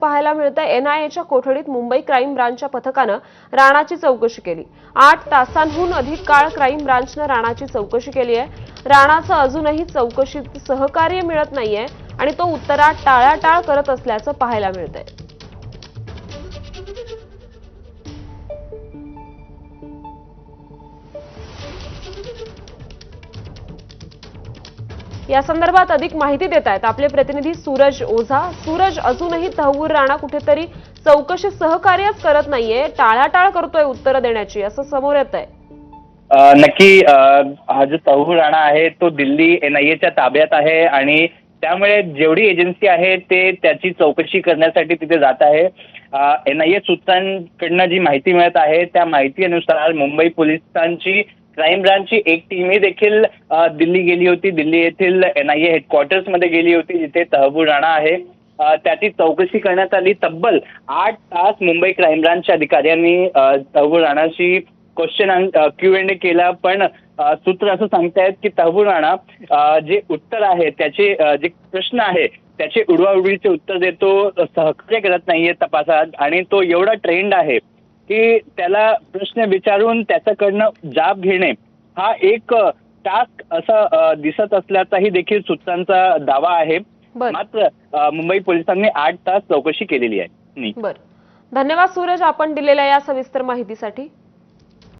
पाहायला मिळतं एनआयएच्या कोठडीत मुंबई क्राईम ब्रांचच्या पथकानं राणाची चौकशी केली। 8 तासांहून अधिक काळ क्राईम ब्रांचनं राणाची चौकशी केली आहे। राणाचं अजूनही चौकशीत सहकार्य मिळत नाहीये आणि तो उत्तरात टाळाटाळ करत असल्याचं पाहायला मिळतंय। या संदर्भात अधिक माहिती देत आहेत आपले प्रतिनिधी सूरज ओझा। सूरज, अजूनही तहव्वूर राणा कुठेतरी चौकशी सहकार्यच करत नाहीये, टाळाटाळ करतोय उत्तर देण्याची, असं समोर येतंय। नक्की हा जो तहव्वूर राणा आहे तो दिल्ली एनआयएच्या ताब्यात आहे आणि त्यामुळे जेवढी एजन्सी आहे ते त्याची चौकशी करण्यासाठी तिथे जात आहे। एनआयए सूत्रांकडनं जी माहिती मिळत आहे त्या माहितीनुसार मुंबई पोलिसांची क्राईम ब्रांचची एक टीमही देखील दिल्ली गेली होती। दिल्ली येथील एनआयए हेडक्वार्टर्समध्ये गेली होती जिथे तहव्वूर राणा आहे। त्याची चौकशी करण्यात आली। तब्बल 8 तास मुंबई क्राईम ब्रांचच्या अधिकाऱ्यांनी तहव्वूर राणाशी क्वेश्चन Q&A केला, पण सूत्र असं सांगतायत की तहव्वूर राणा जे उत्तर आहे त्याचे जे प्रश्न आहे त्याचे उडवाउडवीचे उत्तर देतो, सहकार्य करत नाहीये तपासात आणि तो एवढा ट्रेंड आहे की त्याला प्रश्न विचारून त्याच्याकडनं जाब घेणे हा एक टास्क असा दिसत असल्याचाही देखील सूत्रांचा दावा आहे। मात्र मुंबई पोलिसांनी 8 तास चौकशी केलेली आहे। बरं, धन्यवाद सूरज, आपण दिलेल्या या सविस्तर माहितीसाठी।